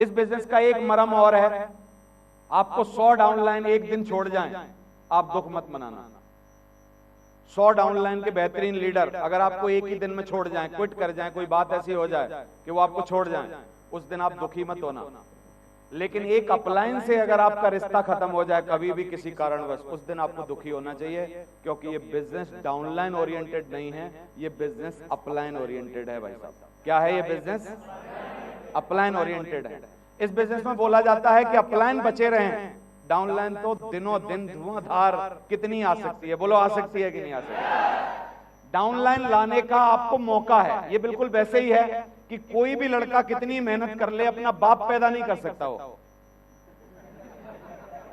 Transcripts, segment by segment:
इस बिजनेस का एक मरम और है, आपको 100 डाउनलाइन एक दिन छोड़ जाएं, आप दुख मत मनाना। 100 डाउनलाइन के बेहतरीन लीडर अगर आपको एक ही दिन में छोड़ जाएं, क्विट कर जाएं, कोई बात ऐसी हो जाए कि वो आपको छोड़ जाएं, उस दिन आप दुखी मत होना। लेकिन एक अपलाइन से अगर आपका रिश्ता खत्म हो जाए कभी भी किसी कारणवश, उस दिन आपको दुखी होना चाहिए, क्योंकि ये बिजनेस डाउनलाइन ओरिएंटेड नहीं है, ये बिजनेस अपलाइन ओरिएंटेड है भाई साहब। क्या है ये बिजनेस? अपलाइन ओरिएंटेड है। इस बिजनेस में बोला जाता है कि अपलाइन बचे रहें, डाउनलाइन तो दिनों दिन धुआंधार कितनी आ सकती है, बोलो आ सकती है कि नहीं आ सकती? डाउनलाइन लाने का आपको मौका है। ये बिल्कुल वैसे ही है कि कोई भी लड़का कितनी मेहनत कर ले अपना बाप पैदा नहीं कर सकता हो,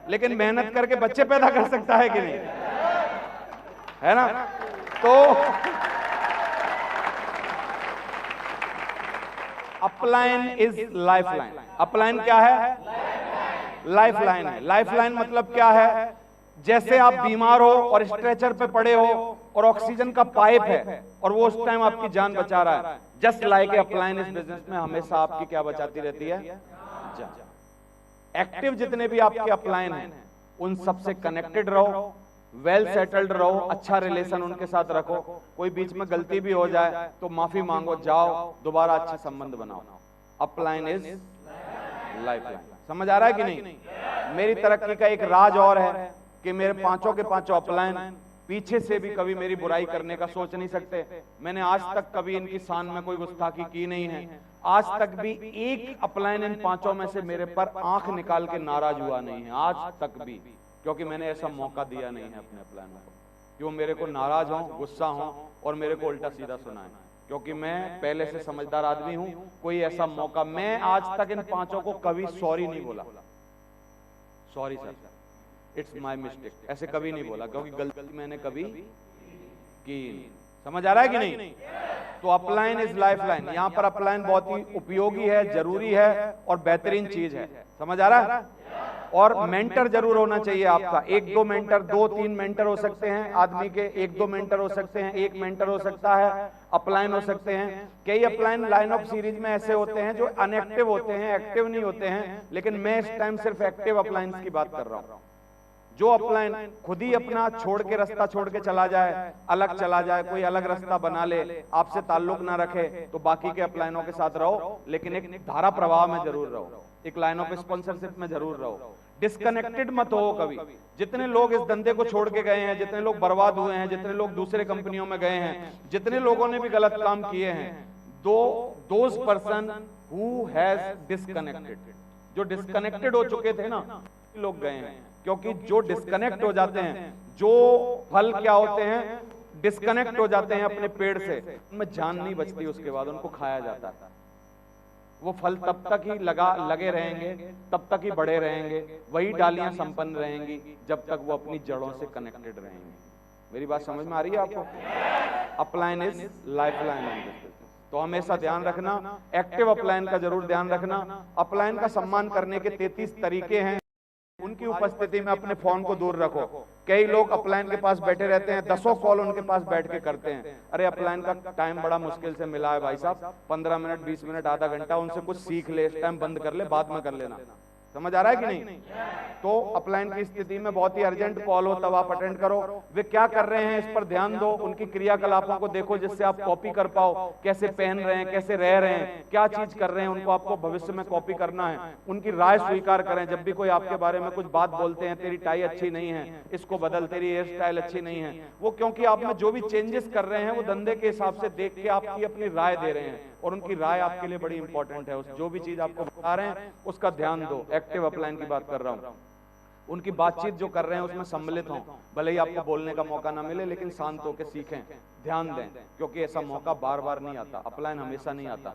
लेकिन मेहनत करके बच्चे पैदा कर सकता है कि नहीं, है ना? तो अपलाइन इज लाइफलाइन। अपलाइन क्या है? लाइफलाइन है। लाइफलाइन मतलब क्या है? जैसे आप बीमार हो और स्ट्रेचर पे पड़े हो और ऑक्सीजन का पाइप है और वो उस टाइम आपकी जान बचा रहा है, जस्ट लाइक ए अपलाइन इस बिजनेस में हमेशा आपकी क्या बचाती रहती है? जान। एक्टिव जितने भी आपके अपलाइन हैं उन सबसे कनेक्टेड रहो, वेल सेटल्ड रहो, अच्छा रिलेशन उनके साथ रखो। कोई बीच में गलती भी हो जाए तो माफी मांगो, जाओ दोबारा अच्छे संबंध बनाओ। Upline is lifeline. समझ आ रहा है कि नहीं? मेरी तरक्की का एक राज और है कि मेरे पांचों के पांचों अपलाइन पीछे से भी कभी मेरी बुराई करने का सोच नहीं सकते। मैंने आज तक कभी इनकी शान में कोई गुस्ताखी की नहीं है। आज तक भी एक अपलाइन इन पांचों में से मेरे पर आंख निकाल के नाराज हुआ नहीं है, आज तक भी, क्योंकि मैंने ऐसा मौका दिया नहीं है अपने अपलाइन को कि वो मेरे को नाराज हो, गुस्सा हो और मेरे को उल्टा सीधा सुनाए, क्योंकि मैं पहले से समझदार आदमी हूं। कोई ऐसा मौका, मैं आज तक इन पांचों को कभी सॉरी नहीं बोला, sorry sir, it's my mistake, ऐसे कभी नहीं बोला, क्योंकि गलती मैंने कभी की नहीं। समझ आ रहा है कि नहीं? तो अपलाइन इज लाइफलाइन। यहां पर अपलाइन बहुत ही उपयोगी है, जरूरी है और बेहतरीन चीज है। समझ आ रहा है? और मेंटर जरूर होना चाहिए आपका। एक दो मेंटर, दो तीन मेंटर हो सकते हैं आदमी के, एक दो मेंटर हो सकते हैं, एक मेंटर हो सकता है, अपलाइन हो सकते हैं। कई अपलाइन लाइन ऑफ सीरीज में ऐसे होते हैं जो अनएक्टिव होते हैं, एक्टिव नहीं होते हैं, लेकिन मैं इस टाइम सिर्फ एक्टिव अपलाइंस की बात कर रहा हूं। जो अपलाइन खुद ही अपना छोड़ के, रास्ता छोड़ के चला जाए, अलग चला जाए, कोई अलग रास्ता बना ले, आपसे ताल्लुक ना रखे, तो बाकी के अपलाइनों के साथ रहो, लेकिन एक धारा प्रवाह में जरूर रहो, एक लाइन ऑफ स्पॉन्सरशिप में जरूर रहो। डिस्कनेक्टेड मत हो कभी। जितने लोग इस धंधे को छोड़ के गए हैं, जितने लोग बर्बाद हुए हैं, जितने लोग दूसरे कंपनियों में गए हैं, जितने लोगों ने भी गलत काम किए हैं, those person who has disconnected, जो डिस्कनेक्टेड हो चुके थे ना, लोग गए हैं। क्योंकि जो डिस्कनेक्ट हो जाते हैं, जो फल क्या होते हैं, डिस्कनेक्ट हो जाते हैं अपने पेड़ से, उनमें जान नहीं बचती, उसके बाद उनको खाया जाता है। वो फल तब तक ही लगे रहेंगे, तब तक ही बड़े रहेंगे, वही डालियां संपन्न रहेंगी जब तक वो अपनी जड़ों से कनेक्टेड रहेंगे। मेरी बात समझ में आ रही है आपको? Upline is lifeline. तो हमेशा ध्यान रखना, एक्टिव अपलाइन का जरूर ध्यान रखना। अपलाइन का सम्मान करने के 33 तरीके हैं। उनकी उपस्थिति में अपने फोन को दूर रखो। कई लोग अपलाइन के पास बैठे रहते हैं, 10 कॉल उनके पास बैठ के करते हैं। अरे अपलाइन का टाइम बड़ा मुश्किल से मिला है भाई साहब, 15 मिनट, 20 मिनट, आधा घंटा, उनसे कुछ सीख ले, इस टाइम बंद कर ले, बाद में कर लेना। समझ आ रहा है कि नहीं? तो अपलाइन की स्थिति में बहुत ही अर्जेंट कॉल हो तब आप अटेंड करो। वे क्या कर रहे हैं इस पर ध्यान दो, उनकी क्रियाकलापों को देखो जिससे आप कॉपी कर पाओ। कैसे पहन रहे हैं, कैसे रह रहे हैं, क्या चीज कर रहे हैं, उनको आपको भविष्य में कॉपी करना है। उनकी राय स्वीकार करें। जब भी कोई आपके बारे में कुछ बात बोलते हैं, तेरी टाई अच्छी नहीं है, इसको बदल, तेरी हेयर स्टाइल अच्छी नहीं है, वो क्योंकि आप में जो भी चेंजेस कर रहे हैं वो धंधे के हिसाब से देख के आपकी अपनी राय दे रहे हैं, और उनकी राय आपके लिए बड़ी इंपॉर्टेंट है। उस जो भी चीज आपको बता रहे हैं उसका ध्यान दो। एक्टिव अपलाइन की बात कर रहा हूं। उनकी बातचीत जो कर रहे हैं उसमें सम्मिलित हों। भले ही आपको बोलने का मौका ना मिले, लेकिन शांत होकर सीखें, ध्यान दें, क्योंकि ऐसा मौका बार बार नहीं आता, अपलाइन हमेशा नहीं आता।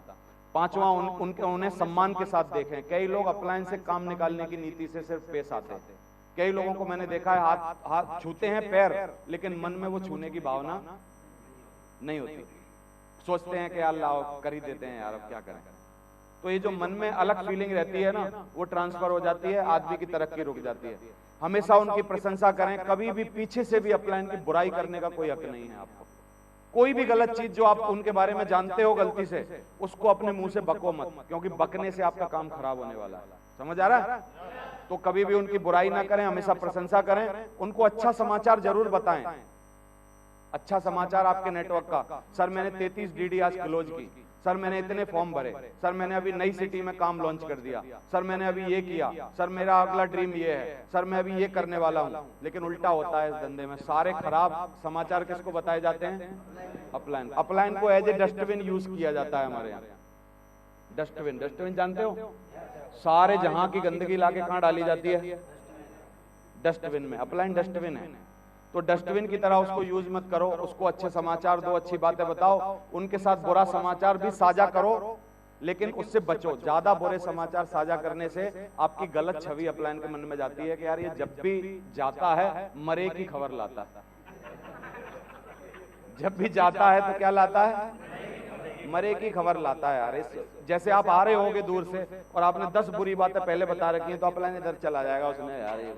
पांचवा, उन्हें सम्मान के साथ देखें। कई लोग अपलाइन से काम निकालने की नीति से सिर्फ पेश आते हैं। कई लोगों को मैंने देखा है हाथ छूते हैं पैर, लेकिन मन में वो छूने की भावना नहीं होती। सोचते हैं कि यार लाओ कर ही देते हैं यार, अब क्या करें। तो ये जो मन में अलग फीलिंग रहती है ना, वो ट्रांसफर हो जाती है, आदमी की तरक्की रुक जाती है। हमेशा उनकी प्रशंसा करें, कभी भी पीछे से भी अपलाइन की बुराई करने का कोई हक नहीं है आपको। कोई भी गलत चीज जो आप उनके बारे में जानते हो गलती से, उसको अपने मुंह से बको मत, क्योंकि बकने से आपका काम खराब होने वाला है। समझ आ रहा है? तो कभी भी उनकी बुराई ना करें, हमेशा प्रशंसा करें, उनको अच्छा समाचार जरूर बताएं। अच्छा समाचार आपके नेटवर्क का, सर मैंने 33 डीडी आज क्लोज की, सर मैंने इतने फॉर्म भरे, सर मैंने अभी नई सिटी में काम लॉन्च कर दिया, सर मैंने अभी ये किया, सर मेरा अगला ड्रीम ये है, सर मैं अभी ये करने वाला हूं। लेकिन उल्टा होता है इस धंधे में, सारे खराब समाचार किसको बताए जाते हैं? अपलाइन। अपलाइन को एज ए डस्टबिन यूज किया जाता है हमारे यहाँ। डस्टबिन, डस्टबिन जानते हो? सारे जहां की गंदगी लाके कहां डाली जाती है? डस्टबिन में। अपलाइन डस्टबिन है, तो डस्टबिन की तरह उसको यूज मत करो। उसको अच्छे समाचार दो, अच्छी बातें बताओ, उनके साथ बुरा समाचार भी साझा करो, लेकिन उससे बचो। ज्यादा बुरे समाचार साझा करने से आपकी गलत छवि अपलाइन के मन में जाती है कि यार ये जब भी जाता है मरे की खबर लाता है। जब भी जाता है तो क्या लाता है? मरे की खबर लाता है यार। इस जैसे आप आ रहे होगे दूर से और आपने 10 बुरी बातें पहले बता रखी हैं, तो अपलाइन इधर चला जाएगा, उसने यार ये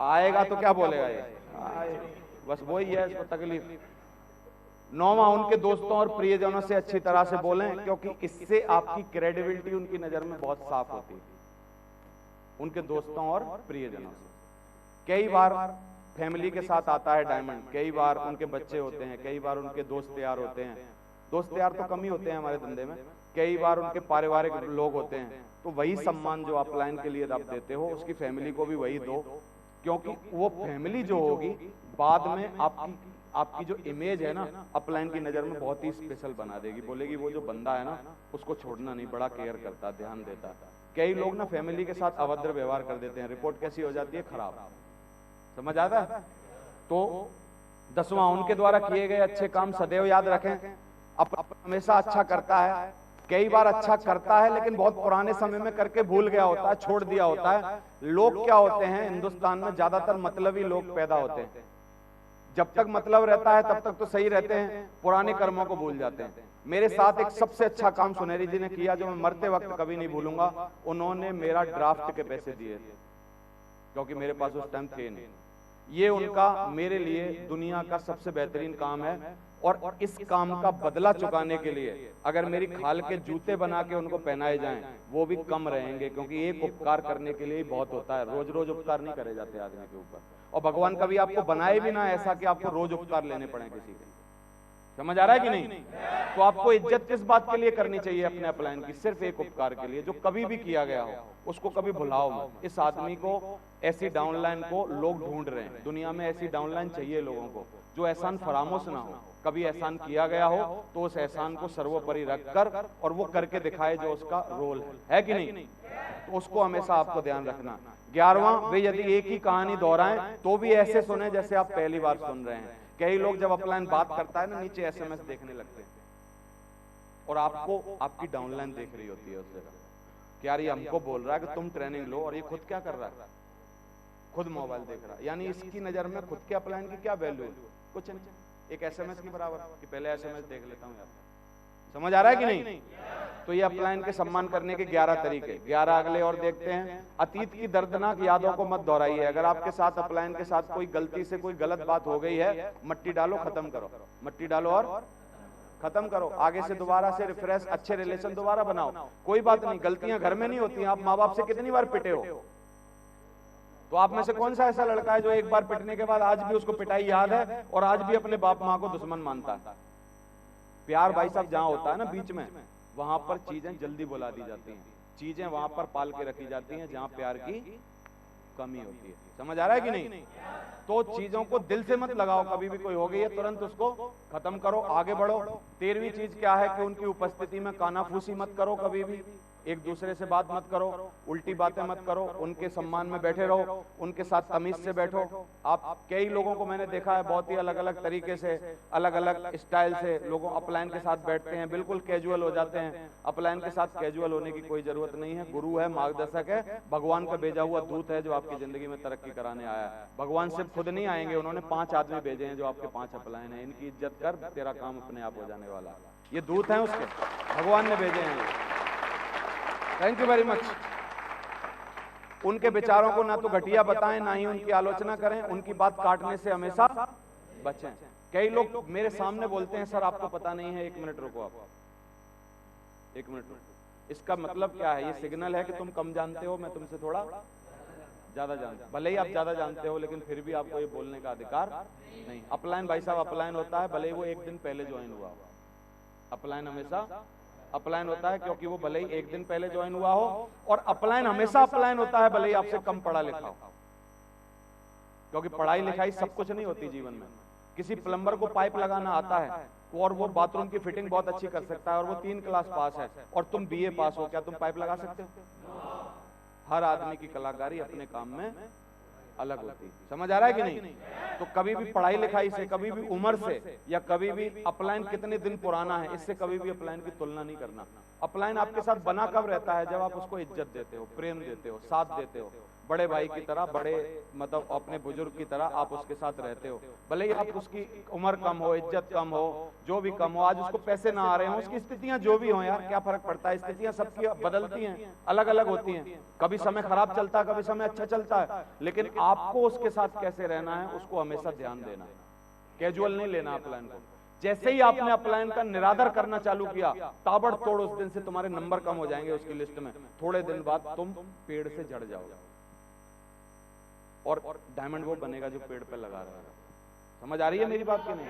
आएगा तो क्या बोलेगा ये, बस वही है इसको तकलीफ। 9वां, उनके दोस्तों और प्रियजनों से अच्छी तरह से बोलें, क्योंकि इससे आपकी क्रेडिबिलिटी उनकी नजर में बहुत साफ होती है, उनके दोस्तों और प्रियजनों से। कई बार फैमिली के साथ आता है डायमंड, कई बार उनके बच्चे होते हैं, कई बार उनके दोस्त यार होते हैं। दोस्त यार तो कम ही होते हैं हमारे धंधे में, कई बार उनके पारिवारिक लोग होते हैं। तो वही सम्मान जो अपलाइन के लिए आप देते हो, उसकी फैमिली को भी वही दो, क्योंकि वो फैमिली जो होगी बाद में आपकी जो इमेज है ना अपलाइन की नजर में बहुत ही स्पेशल बना देगी। बोलेगी वो जो बंदा है ना उसको छोड़ना नहीं, बड़ा केयर करता, ध्यान देता। कई लोग ना फैमिली के साथ अभद्र व्यवहार कर देते हैं, रिपोर्ट कैसी हो जाती है? खराब। समझ आता है? तो 10वां, उनके द्वारा किए गए अच्छे काम सदैव याद रखें। हमेशा अच्छा करता है, कई बार अच्छा करता है लेकिन बहुत पुराने समय में करके भूल गया होता है, छोड़ दिया होता है। लोग क्या होते हैं हिंदुस्तान में, ज्यादातर मतलबी लोग पैदा होते हैं। जब तक मतलब रहता है तब तक तो सही रहते हैं, पुराने कर्मों को भूल जाते हैं। मेरे साथ एक सबसे अच्छा काम सुनहरी जी ने किया, जो मैं मरते वक्त कभी नहीं भूलूंगा। उन्होंने मेरा ड्राफ्ट के पैसे दिए थे, क्योंकि मेरे पास उस टाइम थे नहीं। ये उनका मेरे लिए दुनिया का सबसे बेहतरीन काम है, और इस काम का बदला चुकाने के लिए अगर मेरी खाल के जूते बना के उनको पहनाए जाएं वो भी कम रहेंगे, क्योंकि एक उपकार करने के लिए ही बहुत होता है। रोज रोज उपकार नहीं करे जाते आदमी के ऊपर, और भगवान कभी आपको बनाए भी ना ऐसा कि आपको रोज उपकार लेने पड़े किसी के। समझ आ रहा है कि नहीं? तो आपको इज्जत किस बात के लिए करनी चाहिए अपने अपलाइन की? सिर्फ एक उपकार के लिए, जो कभी भी किया गया हो उसको कभी भुलाओ मत। इस आदमी को, ऐसी डाउनलाइन को लोग ढूंढ रहे हैं दुनिया में। ऐसी डाउनलाइन चाहिए लोगों को जो एहसान फरामोश ना हो। कभी एहसान किया गया हो तो उस एहसान को सर्वोपरि रखकर और वो करके दिखाए जो उसका रोल है कि नहीं? तो उसको हमेशा आपको ध्यान रखना। 11वां, वे यदि एक ही कहानी दोहराएं तो भी ऐसे सुने जैसे आप पहली बार सुन रहे हैं। कई लोग जब अपलाइन बात करता है ना, नीचे SMS देखने लगते हैं और आपको आपकी डाउनलाइन देख रही होती है उस जगह कि यार ये हमको बोल रहा है कि तुम ट्रेनिंग लो, और ये खुद क्या कर रहा है? खुद मोबाइल देख रहा है। यानी इसकी नजर में खुद के अपलाइन की क्या वैल्यू है? कुछ नहीं, एक SMS के बराबर कि पहले SMS देख लेता हूं यार। समझ आ रहा है कि नहीं? तो ये अपलाइन के सम्मान करने के 11 तरीके। 11 अगले और देखते हैं। अतीत की दर्दनाक यादों को मत दोहराइए। अगर आपके साथ अपलाइन के साथ कोई गलती से कोई गलत बात हो गई है, मट्टी डालो, खत्म करो। मट्टी डालो और खत्म करो। आगे से दोबारा से रिफ्रेश, अच्छे रिलेशन दोबारा बनाओ। कोई बात नहीं, गलतियां घर में नहीं होती। आप माँ बाप से कितनी बार पिटे हो? तो आप में से कौन सा ऐसा लड़का है जो एक बार पिटने के बाद आज भी उसको पिटाई याद है और आज भी अपने बाप माँ को दुश्मन मानता है? प्यार भाई साहब जहां होता है ना बीच में, वहां पर चीजें जल्दी बुला दी जाती हैं। चीजें वहां पर पाल के रखी जाती हैं जहां प्यार की कमी होती है। समझ आ रहा है कि नहीं? तो चीजों को दिल से मत लगाओ। कभी भी कोई हो गई है तुरंत उसको खत्म करो, आगे बढ़ो। 13वीं चीज क्या है कि उनकी उपस्थिति में कानाफूसी मत करो। कभी भी एक दूसरे से बात मत करो, उल्टी बातें मत करो। उनके सम्मान में बैठे रहो, उनके साथ तमीज से बैठो। आप कई लोगों को मैंने देखा है बहुत ही अलग अलग तरीके से, अलग अलग स्टाइल से लोगों अपलाइन के साथ बैठते हैं, बिल्कुल कैजुअल हो जाते हैं। अपलाइन के साथ कैजुअल होने की कोई जरूरत नहीं है। गुरु है, मार्गदर्शक है, भगवान का भेजा हुआ दूत है जो आपकी जिंदगी में तरक्की कराने आया है। भगवान सिर्फ खुद नहीं आएंगे, उन्होंने 5 आदमी भेजे हैं जो आपके 5 अपलाइन है। इनकी इज्जत कर, तेरा काम अपने आप हो जाने वाला। ये दूत है उसके, भगवान ने भेजे हैं। Thank you very much. उनके विचारों को ना तो घटिया बताएं, ना ही उनकी आलोचना करें। उनकी बात काटने से हमेशा बचें। कई लोग मेरे सामने बोलते हैं सर आपको पता नहीं है, 1 मिनट रुको, आप 1 मिनट रुको। इसका मतलब क्या है? ये सिग्नल है कि तुम कम जानते हो, मैं तुमसे थोड़ा ज्यादा जानता हूं। भले ही आप ज्यादा जानते हो लेकिन फिर भी आपको ये बोलने का अधिकार नहीं। अपलाइन भाई साहब अपलाइन होता है भले ही वो 1 दिन पहले ज्वाइन हुआ हो। अपलाइन हमेशा अपलाइन होता है क्योंकि वो भले ही 1 दिन पहले ज्वाइन हुआ हो, और अपलाइन हमेशा अपलाइन होता है भले ही आपसे कम पढ़ा लिखा हो, क्योंकि पढ़ाई लिखाई सब कुछ नहीं होती जीवन में। किसी प्लम्बर को पाइप लगाना आता है और वो बाथरूम की फिटिंग बहुत अच्छी कर सकता है और वो 3 क्लास पास है और तुम बीए पास हो, क्या तुम पाइप लगा सकते हो? हर आदमी की कलाकारी अपने काम में अलग होती है। समझ आ रहा है कि नहीं? तो कभी भी पढ़ाई लिखाई से, कभी भी उम्र से, या कभी भी अपलाइन कितने दिन पुराना है, इससे कभी भी अपलाइन की तुलना नहीं करना। अपलाइन आपके साथ बना कब रहता है? जब आप उसको इज्जत देते हो, प्रेम देते हो, साथ देते हो, बड़े भाई की तरह, बड़े मतलब अपने बुजुर्ग की तरह आप उसके साथ रहते हो। भले ही आप उसकी उम्र कम हो, इज्जत कम हो, जो भी कम हो, आज उसको पैसे ना आ रहे हो, उसकी स्थितियां जो भी हो, यार क्या फर्क पड़ता है? स्थितियां सबकी बदलती हैं, अलग अलग होती हैं। कभी समय खराब चलता है, कभी समय अच्छा चलता है, लेकिन आपको उसके साथ कैसे रहना है उसको हमेशा ध्यान देना है। कैजुअल नहीं लेना अपलाइन को। जैसे ही आपने अपलाइन का निरादर करना चालू किया, ताबड़तोड़ उस दिन से तुम्हारे नंबर कम हो जाएंगे उसकी लिस्ट में। थोड़े दिन बाद तुम पेड़ से झड़ जाओगे और डायमंड वो बनेगा जो पेड़ पे लगा रहेगा। समझ आ रही है मेरी बात की नहीं?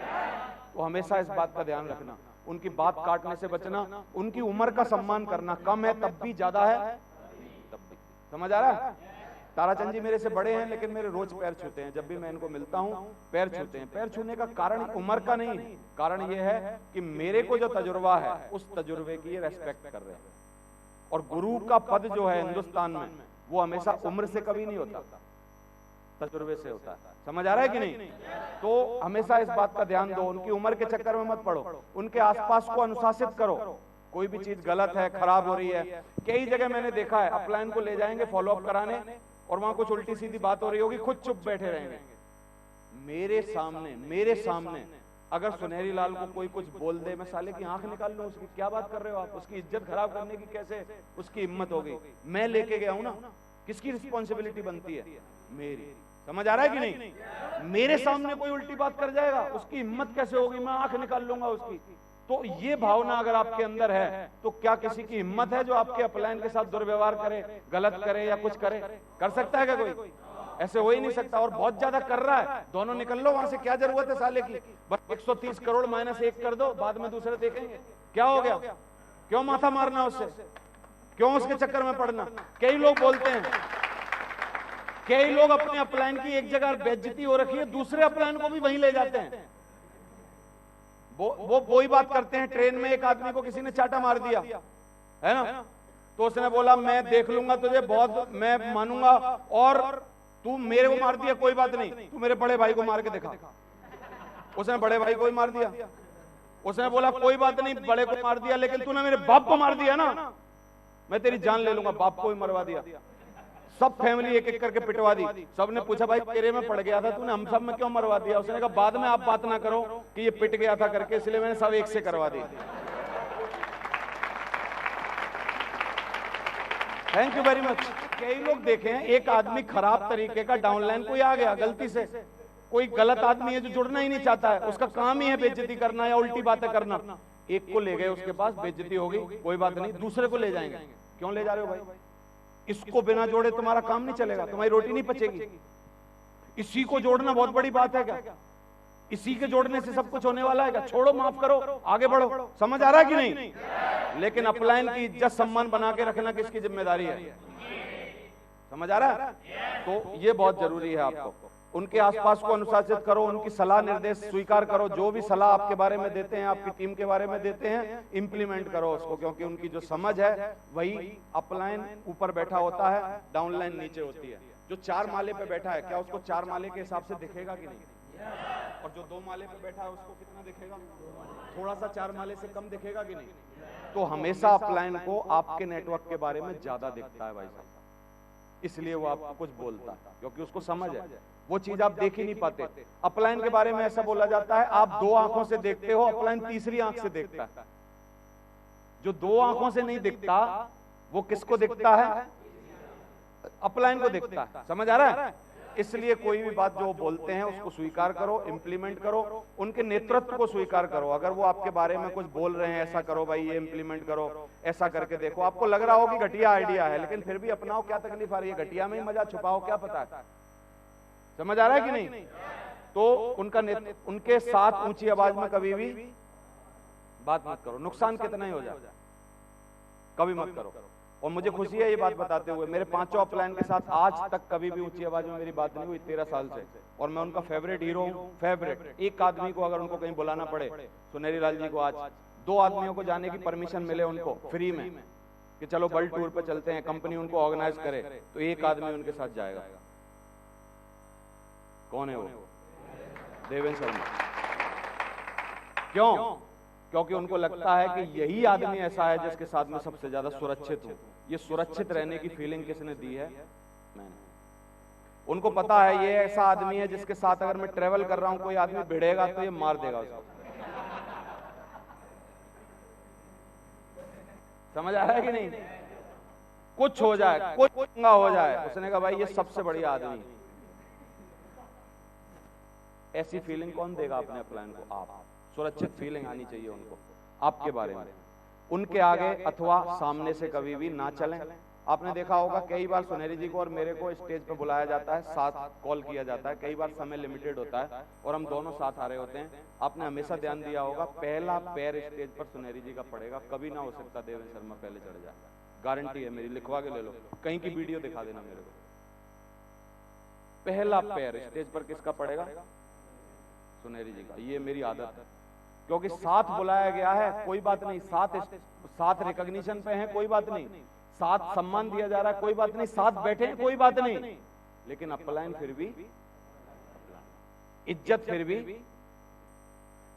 तो हमेशा इस बात का ध्यान रखना, उनकी बात काटने से बचना, उनकी उम्र का सम्मान करना। कम है तब भी, ज्यादा है तब भी। समझ आ रहा है? ताराचंद जी मेरे से बड़े हैं लेकिन मेरे रोज पैर छूते हैं। जब भी मैं इनको मिलता हूं पैर छूते हैं। पैर छूने का कारण उम्र का नहीं, कारण यह है कि मेरे को जो तजुर्बा है उस तजुर्बे की ये रेस्पेक्ट कर रहे हैं। और गुरु का पद जो है हिंदुस्तान में वो हमेशा उम्र से कभी नहीं होता, तजुर्बे से होता है। समझ आ रहा है कि नहीं? तो हमेशा इस बात का ध्यान दो, उनकी उम्र के चक्कर में मत पड़ो, उनके आसपास को अनुशासित करो। कोई भी चीज गलत है, खराब हो रही है, कई जगह मैंने देखा है अपलाइन को ले जाएंगे फॉलोअप कराने और वहां कुछ उल्टी सीधी बात हो रही होगी, खुद चुप बैठे रहेंगे। मेरे सामने अगर सुनहरी लाल को कोई कुछ बोल दे, मैं साले की आंख निकाल लूं उसकी। क्या बात कर रहे हो आप? उसकी इज्जत खराब करने की कैसे उसकी हिम्मत हो गई? मैं लेके गया हूं ना, किसकी रिस्पॉन्सिबिलिटी बनती है? मेरी। समझ आ रहा है कि नहीं? मेरे सामने कोई उल्टी बात कर जाएगा, उसकी हिम्मत कैसे होगी? मैं आंख निकाल लूंगा उसकी। तो ये भावना अगर आपके अंदर है तो क्या किसी की हिम्मत है जो आपके अपलाइन के साथ दुर्व्यवहार करे, गलत करे या कुछ करे? कर सकता है क्या कोई? ऐसे हो ही नहीं सकता। और बहुत ज्यादा कर रहा है, दोनों निकल लो वहां से। क्या जरूरत है साले की? बस 130 करोड़ -1 कर दो, बाद में दूसरे देखेंगे। क्या हो गया? क्यों माथा मारना उससे? क्यों उसके चक्कर में पड़ना? कई लोग बोलते हैं, कई लोग अपने अपलाइन की एक जगह बेइज्जती हो रखी है, दूसरे अपलाइन को भी वहीं ले जाते हैं। वो वही बात करते हैं। ट्रेन में एक आदमी को किसी ने चाटा मार दिया है ना, तो उसने बोला मैं देख लूंगा तुझे, बहुत मैं मानूंगा, और तू मेरे को मार दिया कोई बात नहीं, तू मेरे बड़े भाई को मार के दिखा। उसने बड़े भाई को ही मार दिया। उसने बोला कोई बात नहीं, बड़े को मार दिया, लेकिन तूने मेरे बाप को मार दिया ना, मैं तेरी जान ले लूंगा। बाप को ही मरवा दिया। सब फैमिली एक एक करके पिटवा दी। सबने पूछा भाई तेरे में पड़ गया था, तूने हम सब में क्यों मरवा दिया? उसने कहा बाद में आप बात ना करो कि ये पिट गया था करके, इसलिए मैंने सब एक से करवा दी। Thank you very much. कई लोग देखे हैं, एक आदमी खराब तरीके का डाउनलाइन कोई आ गया गलती से, कोई गलत आदमी है जो जुड़ना ही नहीं चाहता है, उसका काम ही है बेइज्जती करना या उल्टी बातें करना। एक को ले गए उसके पास, बेइज्जती हो गई, कोई बात नहीं, दूसरे को ले जाएंगे। क्यों ले जा रहे हो भाई? इसको बिना जोड़े तुम्हारा काम नहीं चलेगा, तुम्हारी रोटी नहीं पचेगी। इसी को जोड़ना बहुत बड़ी बात है क्या? इसी के जोड़ने से सब कुछ होने वाला है क्या? छोड़ो, माफ करो, आगे बढ़ो। समझ आ रहा है कि नहीं? लेकिन अपलाइन की इज्जत सम्मान बना के रखना किसकी जिम्मेदारी है? समझ आ रहा है? तो ये बहुत जरूरी है। आपको उनके आसपास को अनुशासित करो, उनकी सलाह निर्देश स्वीकार करो। जो भी सलाह आपके बारे में देते हैं, आपकी टीम के बारे में देते हैं, इंप्लीमेंट करो उसको, क्योंकि उनकी जो समझ है वही अपलाइन ऊपर बैठा होता है, डाउनलाइन नीचे होती है। जो 4 माले पे बैठा है, क्या उसको 4 माले के हिसाब से दिखेगा कि नहीं? और जो 2 माले पे बैठा है उसको कितना दिखेगा? थोड़ा सा 4 माले से कम दिखेगा कि नहीं? तो हमेशा अपलाइन को आपके नेटवर्क के बारे में ज्यादा दिखता है भाई साहब, इसलिए वो आपको कुछ बोलता है, क्योंकि उसको समझ है। वो चीज आप देख ही नहीं पाते। अपलाइन के बारे में ऐसा बोला जाता है, आप 2 आंखों से देखते हो, अपलाइन तीसरी आंख से देखता है। जो 2 आंखों से नहीं दिखता वो किसको दिखता है? अपलाइन को दिखता है। समझ आ रहा है? इसलिए कोई भी बात जो बोलते हैं उसको स्वीकार करो, इंप्लीमेंट करो, उनके नेतृत्व को स्वीकार करो। अगर वो आपके बारे में कुछ बोल रहे हैं, ऐसा करो भाई, ये इंप्लीमेंट करो, ऐसा करके देखो, आपको लग रहा हो कि घटिया आइडिया है, लेकिन फिर भी अपनाओ, क्या तकलीफ आ रही है, घटिया में ही मजा छुपाओ, क्या पता है। समझ आ रहा है कि नहीं? तो उनके साथ ऊंची आवाज में कभी भी बात मत करो, नुकसान कितना ही हो जाए, कभी मत करो। और मुझे खुशी है ये बात बताते हुए, मेरे 5 अपलाइन के साथ आज तक कभी भी ऊंची आवाज में मेरी बात नहीं हुई 13 साल से, और मैं उनका फेवरेट हीरो हूं, फेवरेट। एक आदमी को अगर उनको कहीं बुलाना पड़े, सुनेरी लाल जी को आज 2 आदमियों को जाने की परमिशन मिले उनको फ्री में कि चलो वर्ल्ड टूर पे चलते हैं, कंपनी उनको ऑर्गेनाइज करे, तो एक आदमी उनके साथ जाएगा। कौन है वो? देवेंद्र शर्मा। क्यों? क्योंकि उनको लगता है कि यही आदमी ऐसा है जिसके साथ में सबसे ज्यादा सुरक्षित हूं। ये सुरक्षित रहने की फीलिंग किसने दी है? मैंने। उनको पता है ये ऐसा आदमी है जिसके साथ अगर मैं ट्रेवल कर रहा हूं, कोई आदमी भिड़ेगा तो ये मार देगा उसको। समझ आ रहा है कि नहीं? कुछ हो जाए, कोई पंगा हो जाए, उसने कहा भाई ये सबसे बढ़िया आदमी। ऐसी फीलिंग कौन देगा अपने अपलाइन को? आप। सुरक्षित फीलिंग आनी चाहिए उनको आपके बारे में। उनके आगे अथवा सामने से कभी भी ना चलें। आपने देखा होगा कई बार सुनेरी जी को और मेरे को स्टेज पे बुलाया जाता है, साथ कॉल किया जाता है, कई बार समय लिमिटेड होता है और हम दोनों साथ आ रहे होते हैं। आपने हमेशा ध्यान दिया होगा, पहला पैर स्टेज पर सुनेरी जी का पड़ेगा, कभी ना हो सकता देवेंद्र शर्मा पहले चढ़ जाए। गारंटी है मेरी, लिखवा के ले लो, कहीं की वीडियो दिखा देना मेरे को। पहला पैर स्टेज पर किसका पड़ेगा? सुनेरी जी का। ये मेरी आदत है, क्योंकि साथ बुलाया गया है, कोई बात नहीं, साथ रिकॉग्निशन पे है, कोई बात नहीं, साथ सम्मान दिया जा रहा है, कोई बात नहीं, साथ बैठे हैं, कोई बात नहीं, लेकिन अपलाइन फिर भी इज्जत, फिर भी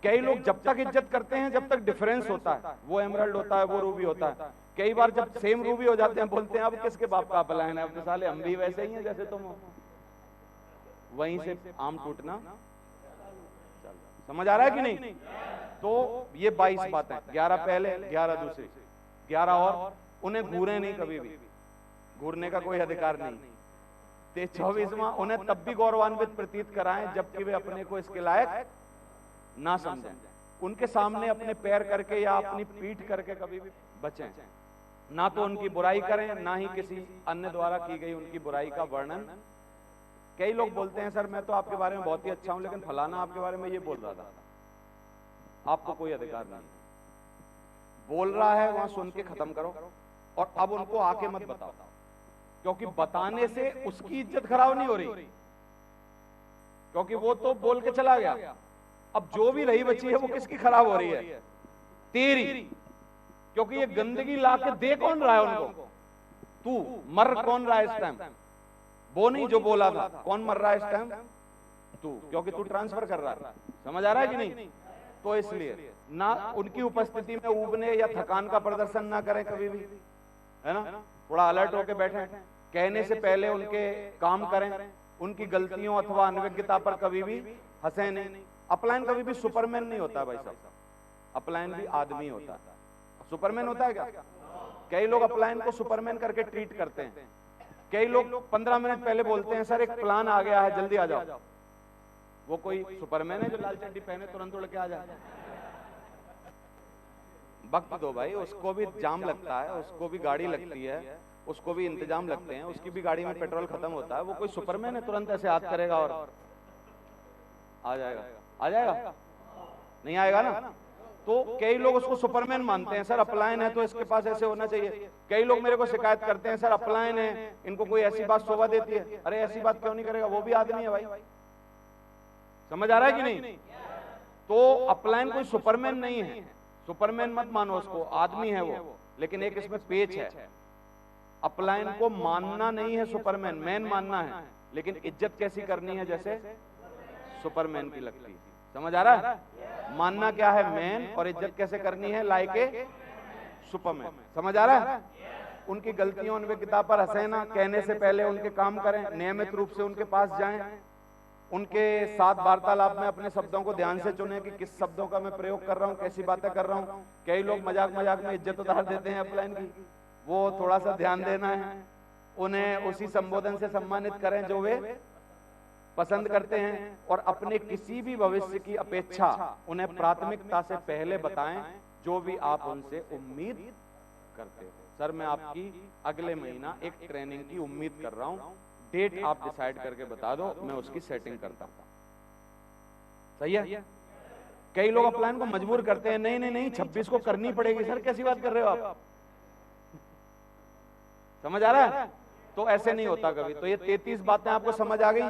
कई लोग जब तक इज्जत करते हैं जब तक डिफरेंस होता है, वो एमराल्ड होता है, वो रूबी होता है। कई बार जब सेम रूबी हो जाते हैं बोलते हैं अब किसके बाप का अपलाइन है, अब तो साले हम भी वैसे ही हैं जैसे तुम हो। वहीं से आम टूटना। समझ आ रहा है कि नहीं? तो ये 22 बातें, 11 पहले, 11 दूसरी, 11 और उन्हें घूरे नहीं, कभी भी घूरने का कोई अधिकार नहीं। 24वां, उन्हें तब भी गौरवान्वित प्रतीत कराएं जबकि वे अपने को इसके लायक ना समझें। उनके सामने अपने पैर करके या अपनी पीठ करके कभी भी बचें। ना तो उनकी बुराई करें, ना ही किसी अन्य द्वारा की गई उनकी बुराई का वर्णन। कई लोग बोलते हैं सर मैं तो आपके बारे में बहुत ही अच्छा हूं, लेकिन फलाना आपके बारे में ये बोल रहा था। आपको कोई अधिकार नहीं, बोल रहा है वहां सुन के खत्म करो, और अब उनको आके मत बताओ, क्योंकि बताने से उसकी इज्जत खराब नहीं हो रही, क्योंकि वो तो बोल के चला गया। अब जो भी रही बची है वो किसकी खराब हो रही है? तेरी, क्योंकि ये गंदगी ला के दे कौन रहा है उनको? तू मर कौन रहा है इस टाइम? वो नहीं जो बोला था, कौन मर रहा है इस टाइम? तू, क्योंकि तू ट्रांसफर कर रहा है। समझ आ रहा है कि नहीं? तो इसलिए ना उनकी उपस्थिति में ऊबने या थकान का प्रदर्शन ना करें कभी भी, है ना? थोड़ा अलर्ट होकर बैठें, कहने से पहले उनके काम करें, उनकी गलतियों अथवा अनभिज्ञता पर कभी भी हंसे नहीं। अपलाइन कभी भी सुपरमैन नहीं होता भाई साहब, अपलाइन भी आदमी होता है। सुपरमैन होता है क्या? कई लोग अपलाइन को सुपरमैन करके ट्रीट करते हैं। कई लोग 15 मिनट पहले बोलते हैं सर एक प्लान आ गया है जल्दी आ जाओ। वो कोई सुपरमैन है जो लाल चड्डी पहने तुरंत उड़ के आ जाए? वक्त दो भाई, उसको भी जाम लगता है, उसको भी गाड़ी लगती है, उसको भी इंतजाम लगते हैं, उसकी भी गाड़ी में पेट्रोल खत्म होता है। वो कोई सुपरमैन है तुरंत ऐसे हाथ करेगा और आ जाएगा? आ जाएगा? नहीं आएगा ना? तो कई लोग उसको सुपरमैन मानते हैं, सर अपलाइन है तो इसके पास ऐसे होना चाहिए। कई लोग मेरे को शिकायत करते हैं सर अपलाइन है, इनको कोई ऐसी बात शोभा देती है। अरे ऐसी बात क्यों नहीं करेगा? वो भी आदमी है भाई। समझ आ रहा है कि नहीं? तो अपलाइन कोई सुपरमैन नहीं है, सुपरमैन मत मानो उसको, आदमी है वो। लेकिन एक इसमें पेच है, अपलाइन को मानना नहीं है सुपरमैन, मैन मानना है, लेकिन इज्जत कैसी करनी है जैसे सुपरमैन की लगती है। समझ आ रहा है? मानना क्या है? मैन, और इज्जत कैसे करनी है? Like a Superman. समझ आ रहा है? उनकी गलतियों अनभिज्ञता पर हंसे ना, कहने से पहले उनके काम करें, नियमित रूप से उनके पास जाएं, उनके साथ वार्तालाप में अपने शब्दों को ध्यान से चुनें कि किस शब्दों का मैं प्रयोग कर रहा हूं, कैसी बातें कर रहा हूं। कई लोग मजाक मजाक में इज्जत उतार देते हैं अपलाइन की, वो थोड़ा सा ध्यान देना है। उन्हें उसी संबोधन से सम्मानित करें जो वे पसंद करते हैं और अपने किसी भी भविष्य की अपेक्षा उन्हें प्राथमिकता से पहले बताएं जो भी आप उनसे उम्मीद करते हो। सर मैं आपकी अगले महीना एक ट्रेनिंग की उम्मीद कर रहा हूं, डेट आप डिसाइड करके बता दो, मैं उसकी सेटिंग करता हूं। सही है? कई लोग अपलाइन को मजबूर करते हैं, नहीं नहीं नहीं 26 को करनी पड़ेगी। सर कैसी बात कर रहे हो आप? समझ आ रहा है? तो ऐसे नहीं होता कभी। तो ये 33 बातें आपको समझ आ गई?